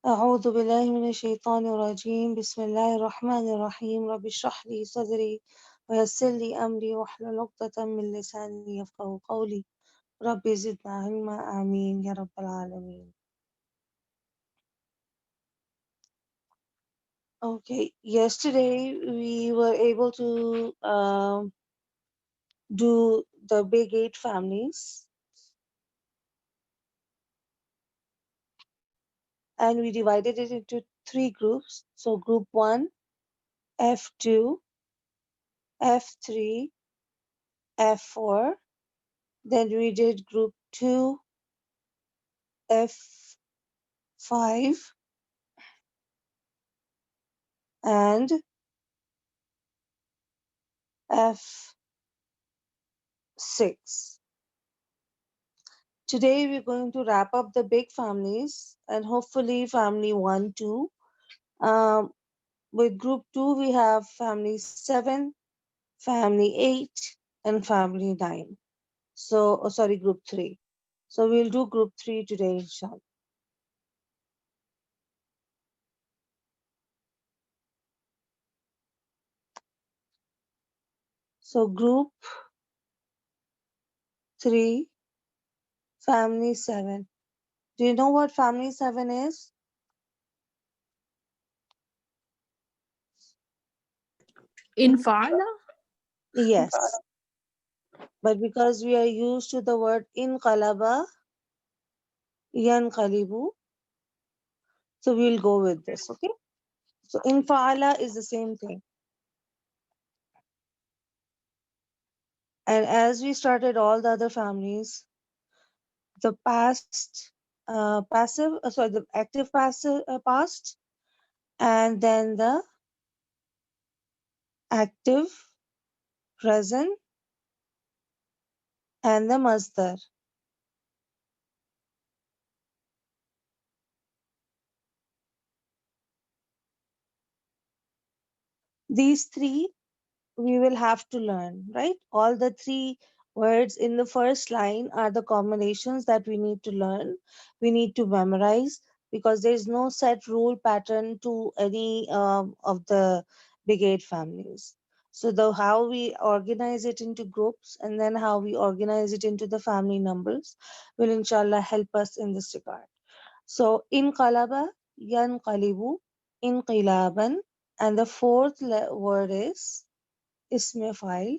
أعوذ بالله من الشيطان الرجيم بسم الله الرحمن الرحيم رب اشرح لي صدري ويسر لي أمري واحلل عقدة من لساني يفقهوا قولي رب زدنا علما آمين يا رب العالمين. Okay, yesterday we were able to do the big eight families, and we divided it into three groups. So group 1, F2, F3, F4. Then we did group 2, F5, and F6. Today we're going to wrap up the big families and hopefully family 1, 2. Um, with group 2, we have family 7, family 8, and family 9. So, sorry, group 3. So we'll do group 3 today, inshallah. So group 3, family 7. Do you know what family 7 is? In Fala? Yes. But because we are used to the word inqalaba, yanqalibu, so we'll go with this, okay? So infa'ala is the same thing. And as we started all the other families, the the active passive past, and then the active present, and the masdar. These three we will have to learn, right? All the three words in the first line are the combinations that we need to learn, we need to memorize, because there is no set rule pattern to any of the big eight families. So the how we organize it into groups and then how we organize it into the family numbers will inshallah help us in this regard. So inqalaba, yanqalibu, inqilaban, and the fourth word is isme file.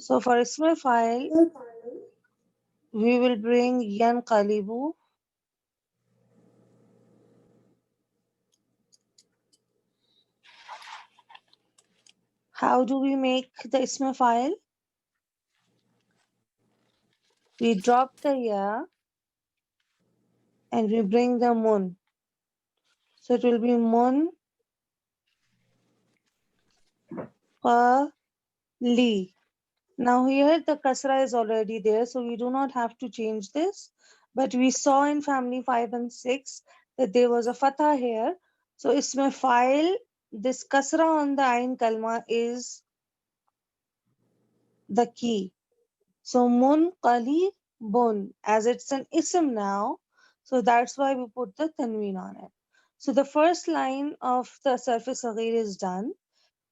So for isme file, we will bring yanqalibu. How do we make the isme file? We drop the ya and we bring the mun. So it will be mun pa li. Now here the kasra is already there, so we do not have to change this. But we saw in family 5 and 6 that there was a fatha here. So isme file, this kasra on the ain kalma is the key. So munqalibun, as it's an ism now, so that's why we put the tanween on it. So the first line of the Sarf Sagheer is done.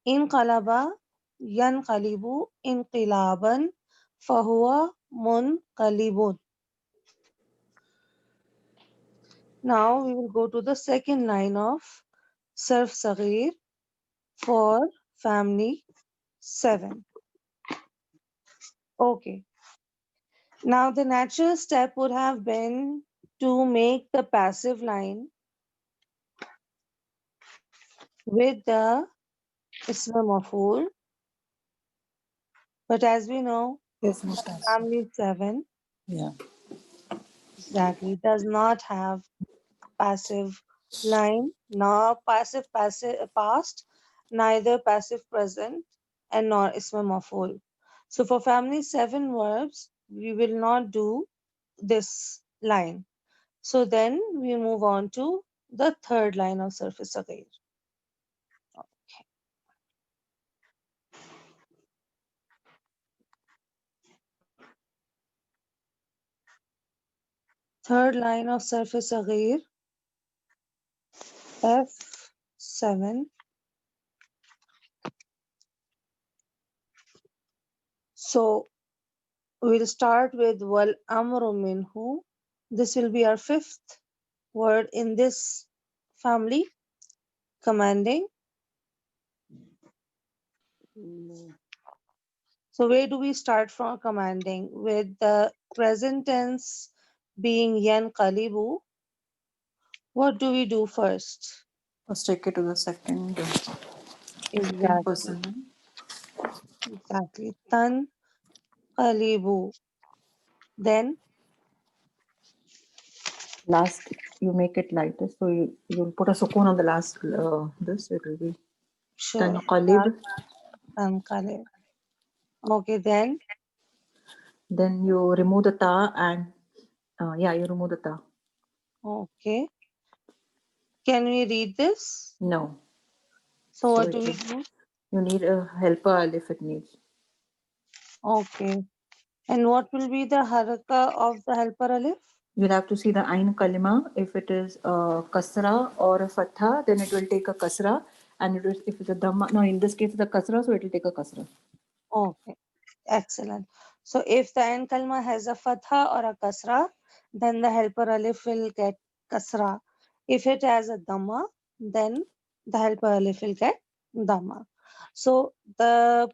Inqalaba, yanqalibu, inqilaban, fahuwa munqalibun. Now we will go to the second line of Sarf Sagheer for family 7. Okay. Now the natural step would have been to make the passive line with the ism maf'ul, but as we know, Yes, Mustafa. family 7 Yeah. exactly does not have passive line, nor passive past, neither passive present, and nor ism maf'ul. So for family 7 verbs, we will not do this line. So then we move on to the third line of surface again. Third line of surface Sagheer, F7. So we'll start with wal amru minhu. This will be our fifth word in this family, commanding. So where do we start from commanding? With the present tense being yanqalibu, what do we do first? Let's take it to the second Exactly, person. exactly. Tan qalibu. Then, Last, you make it lighter, so you'll put a sukun on the last. This it will be sure, tanqalib. tanqalib. Okay, then, Then you remove the ta and yeah, you remove the ta. okay. Can we read this? No, So so what it do we will. do? You need a helper if it needs. Okay. And what will be the haraka of the helper alif? You'll have to see the ain kalima. If it is a kasra or a fatha, then it will take a kasra. And if it's a dhamma, no, in this case it's a kasra, so it will take a kasra. Okay, excellent. So if the end kalma has a fatha or a kasra, then the helper alif will get kasra. If it has a dhamma, then the helper alif will get dhamma. So the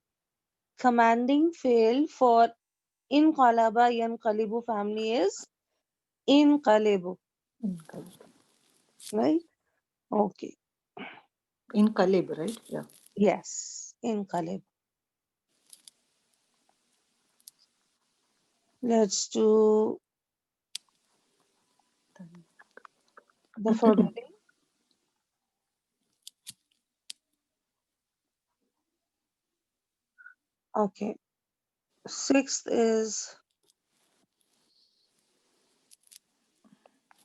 commanding fail for inqalaba yanqalibu family is inqalibu, In kalib. right? Okay, In kalib, right? Yeah. yes, inqalib. Let's do the forbidding. Okay, sixth is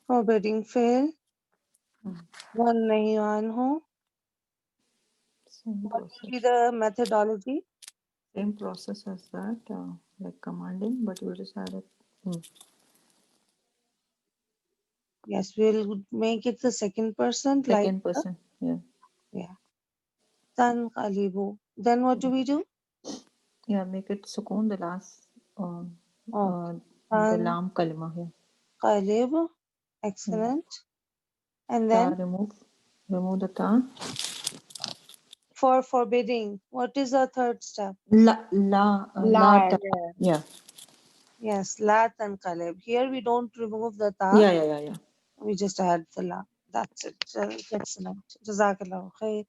forbidding fail. One nahi anhu. Same What will be process. the methodology? Same process as that, like commanding, but you just add it. Hmm. Yes, we'll make it the second person, like Second person. Yeah. yeah. Tan kalibu. Then what do we do? Yeah, make it sukoon the last, Okay. uh, the Tan lam kalima here. kalib. Yeah. Excellent. And Ta then remove. Remove the ta. for forbidding, what is the third step? La La. ta. Yeah. Yes, la tan kalib. Here we don't remove the ta. Yeah, yeah, yeah, yeah. We just add the la. That's it. Excellent. Jazakallah khair.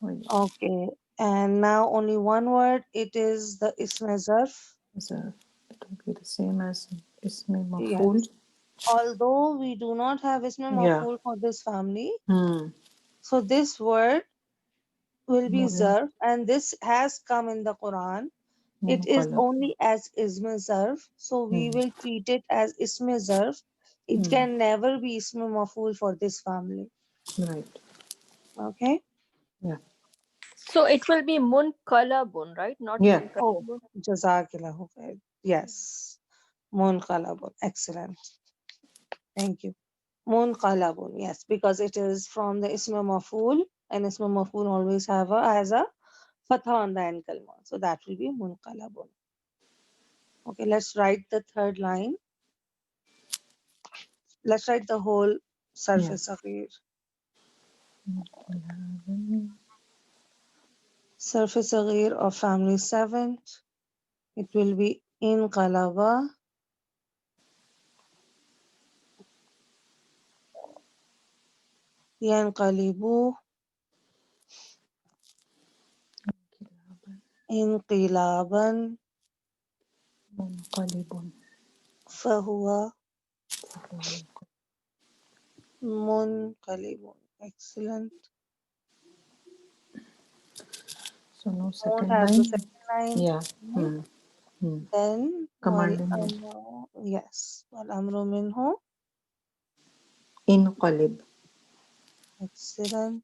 Oh, yeah. Okay. And now only one word. It is the ism zarf. So it will be the same as ismi maful. Yes. Although we do not have ism Yeah. maf'ul for this family, Hmm. so this word will be Mun zarf, and this has come in the Quran. It is munqalab. only as ism zarf, so we Hmm. will treat it as ism zarf. It Hmm. can never be ism maf'ul for this family. Right. Okay. Yeah. So it will be munqalabun, right? Not Yeah. Oh, munqalabun. Jazakillahu khair. Yes. Munqalabun. Excellent. Thank you. Munqalabun. Yes, because it is from the ism maf'ul, and ism maf'ul always have a has a fatha on the end kalma. So that will be munqalabun. Okay, let's write the third line. Let's write the whole Yeah. surface Sagheer. Surface Sagheer of family 7. It will be inqalaba, yanqalibu, inqilaban, Munqalibun. fahuwa munqalibun. Excellent. So no Won't second have the line. second line. Yeah. Mhm. Hmm. Hmm. Then wal Commanding here. amru, yes, wal amru minhu. Inqalib. Excellent.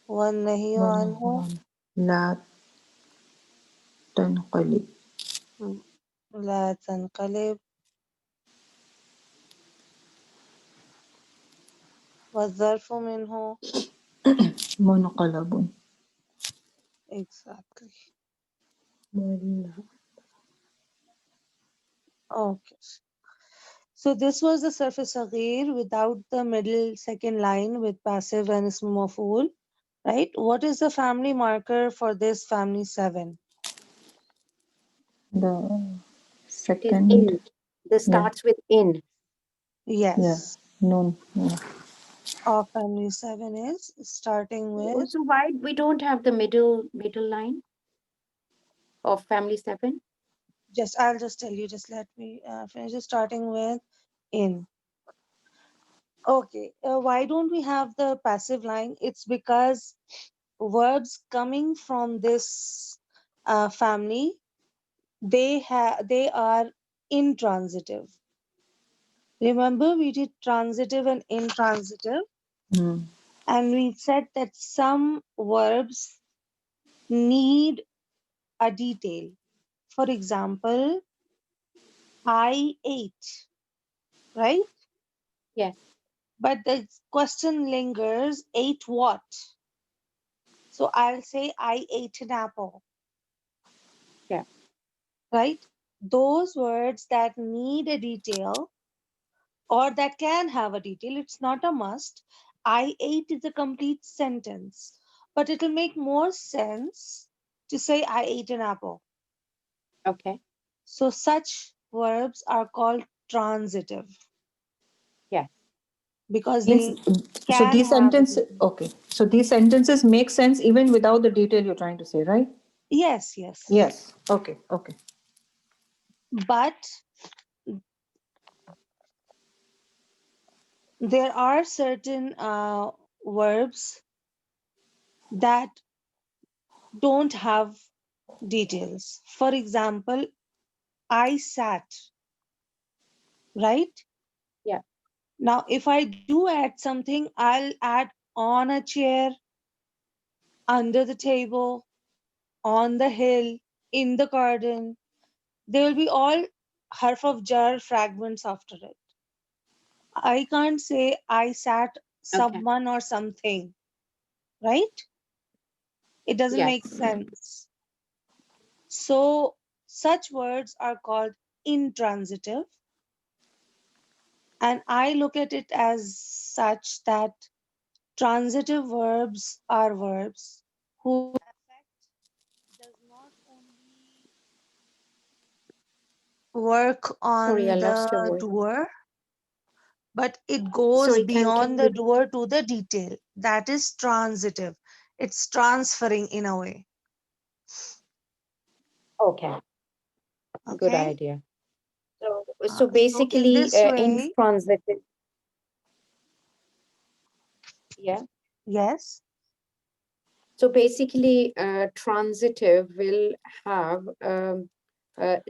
Wan nahyu anhu. Wanahwan. La tanqalib. La tanqalib. والظرف منه. منقلب. Exactly. وال- Okay. So this was the surface Sagheer without the middle second line with passive and ism maf'ul, right? What is the family marker for this family 7? The It is second, in. This yeah, starts with in. yeah, Yes. noon. Yeah. Our family 7 is starting with, So why we don't have the middle line of family 7? I'll just tell you, just let me finish it, starting with in. Okay, why don't we have the passive line? It's because verbs coming from this family, they are intransitive. Remember, we did transitive and intransitive, Mm. and we said that some verbs need a detail. For example, I ate, right? Yes. But the question lingers, ate what? So I'll say, I ate an apple, Yeah. right? Those words that need a detail or that can have a detail, it's not a must. I ate is a complete sentence, but it'll make more sense to say, I ate an apple. Okay. So such verbs are called transitive Yes. because Means, they so can these have a sentences, detail. okay. So these sentences make sense even without the detail you're trying to say, right? Yes, yes. Yes. Okay. Okay. But there are certain verbs that don't have details. For example, I sat, right? Yeah. Now, if I do add something, I'll add on a chair, under the table, on the hill, in the garden. They will be all harf of jar fragments after it. I can't say I sat Okay. someone or something, right? It doesn't make Yes. sense. So, such words are called intransitive, and I look at it as such that transitive verbs are verbs whose effect does not only work Sorry, I on lost your the voice. doer, but it goes Sorry, can beyond you the doer to the detail. That is transitive. It's transferring in a way. okay, good Okay. idea. So So in basically, this way, intransitive, yeah. yes. So basically, transitive will have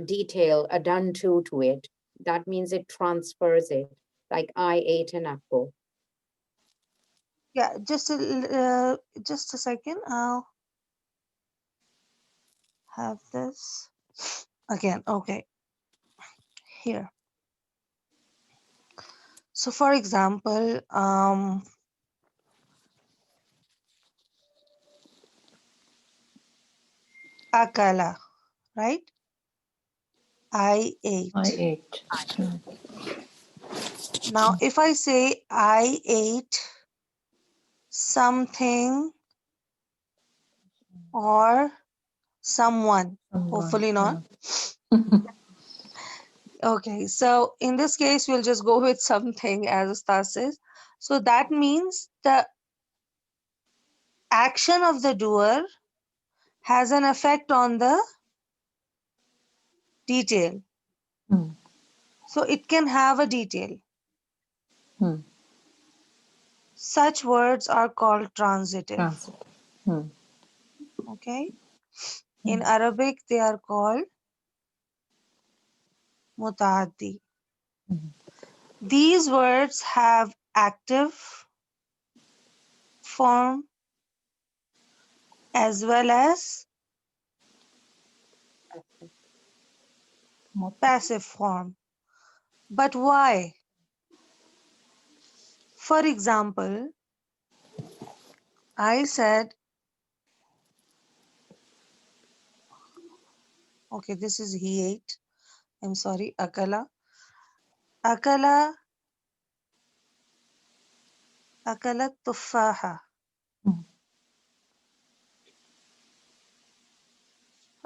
detail, a done to it. That means it transfers it. Like I ate an apple. Yeah. Just a second. I'll have this again. Okay. Here. So for example, akala, right? I I ate. ate. Yeah. Now, if I say I ate something or someone, Someone. hopefully not. Yeah. Okay, so in this case, we'll just go with something as Ustaz says. So that means the action of the doer has an effect on the detail. Hmm. So it can have a detail. Hmm. Such words are called transitive. Transit. Hmm. Okay. Hmm. In Arabic, they are called mutaaddi. These words have active form as well as Mot- passive form. But why? For example, I said, okay, this is he ate. I'm sorry, akala. Akala, akala tufaha, Mm.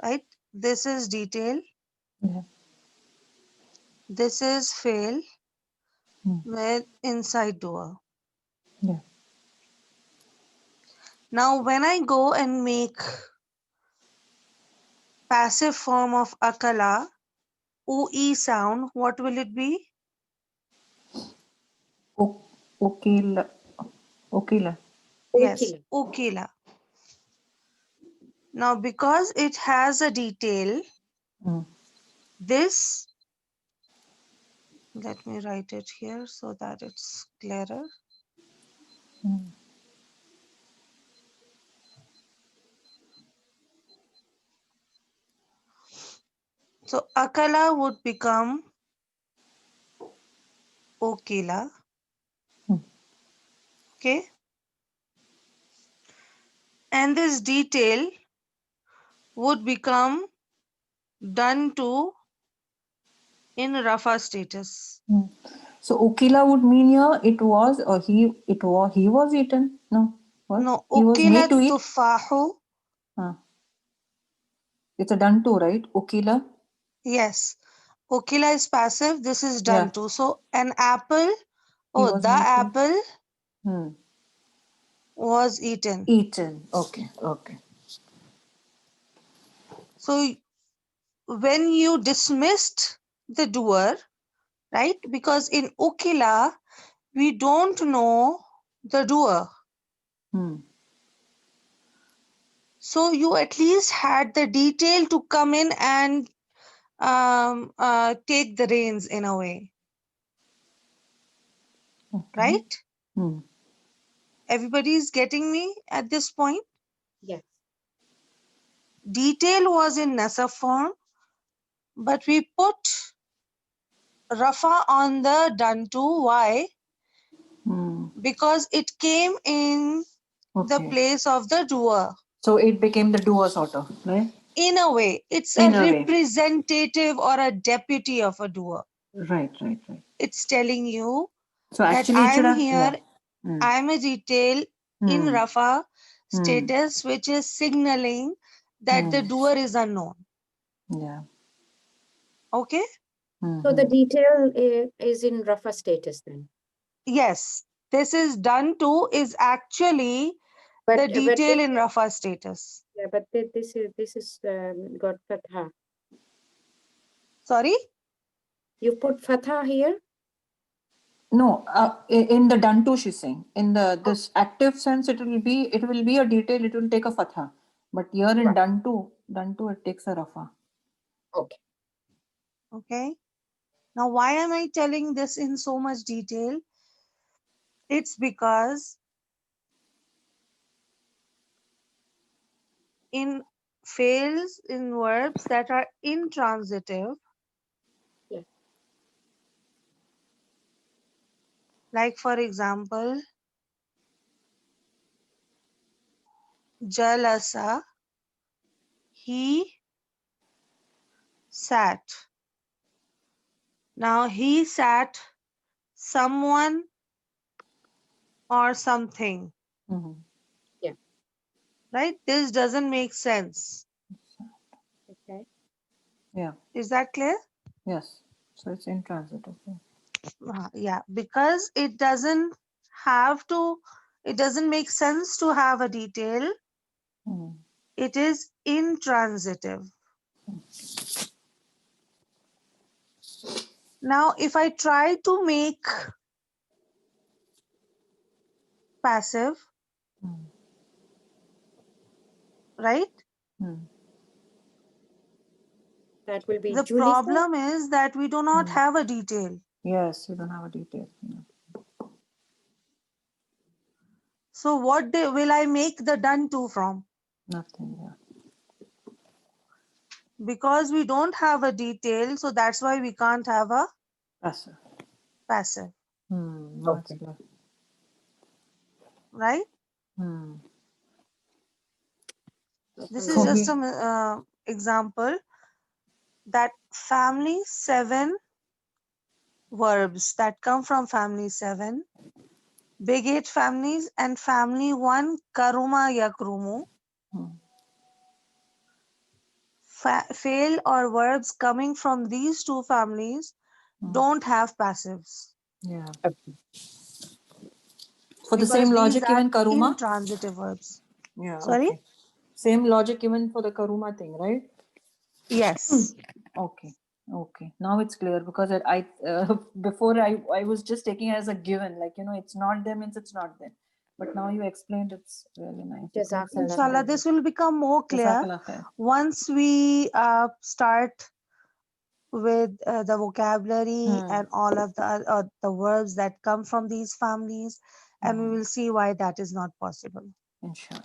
right? This is detail. Yeah. This is fail Mm. with inside doer. Yeah. Now, when I go and make passive form of akala, OE sound, what will it be? O- Okila. Okila. Yes, Okila. ukila. Now, because it has a detail, Mm. this, let me write it here so that it's clearer. Mm. So, akala would become okila, Mm. okay? And this detail would become done to in rafa status. Mm. So Okila would mean here it was or he was eaten. No. What? No, He was ukila made to eat. tufahu. It's a done to, right? Okila. Yes, okila is passive. This is Yeah. done to. So, an apple, He oh, was the made to apple hmm. was eaten. Eaten. Okay. Okay. So, when you dismissed the doer, right? Because in ukila, we don't know the doer. Hmm. So you at least had the detail to come in and take the reins in a way, Okay. right? Hmm. Everybody's getting me at this point? Yes. Detail was in nasab form, but we put rafa on the done to. Why? Hmm. Because it came in the Okay. place of the doer. So it became the doer sort of, right? In a way, it's a In a way. representative or a deputy of a doer. Right, right, right. It's telling you So that actually it should I'm have here, yeah. Hmm. I'm a detail in Hmm. Rafa Hmm. status, which is signaling that the Hmm. doer is unknown. Yeah. Okay? So the Mm-hmm. detail is in Rafa status then. Yes, this is done to is actually the But detail this in Rafa status. yeah, but this is got fatha. Sorry? You put fatha here? No, in the done to she's saying. In the Oh, this active sense, it will be a detail. It will take a fatha, but here in Right. done to it takes a rafa. Okay. okay. Now, why am I telling this in so much detail? It's because in fails in verbs that are intransitive, Yes. like for example, jalasa, he sat. Now he sat someone or something, Mm-hmm. Yeah. right? This doesn't make sense. Okay. Yeah. Is that clear? Yes. So it's intransitive. Yeah. Yeah, because it doesn't make sense to have a detail. Mm. It is intransitive. Now, if I try to make passive, Mm. right? Mm. That will be The Julisa. problem is that we do not Mm. have a detail. Yes, you don't have a detail. Yeah. So what will I make the done to from? Nothing. Yeah. Because we don't have a detail, so that's why we can't have a Passive. passive. Hmm. Now it's Okay. clear. right? Hmm. This is For just me, an example that family 7 verbs that come from family 7, big 8 families, and family 1 karuma yakrumu, hmm. fail or verbs coming from these two families don't have passives Yeah. Okay. For the because same these logic, are even Karuma? intransitive verbs. Yeah, Sorry? okay. Same logic even for the Karuma thing, right? Yes. Okay. Okay. Now it's clear because before I was just taking it as a given, like, it's not there means it's not there. But now you explained it's really nice. It makes sense Jazakallah Inshallah, now. khair. this will become more clear Jazakallah khair. once we start with the vocabulary Hmm. and all of the verbs that come from these families, and we will see why that is not possible, Inshallah.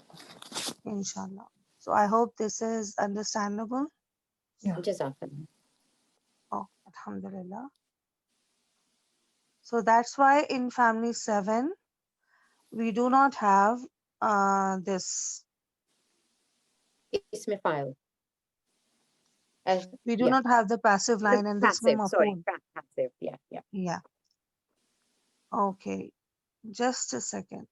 inshallah. So I hope this is understandable. Yeah. Jazakallah. Oh, alhamdulillah. So that's why in family 7 we do not have this, Ismi file. we do Yeah. not have the passive The line and this passive, sorry, maf'ul. passive. Yeah, yeah. Yeah. Okay, just a second.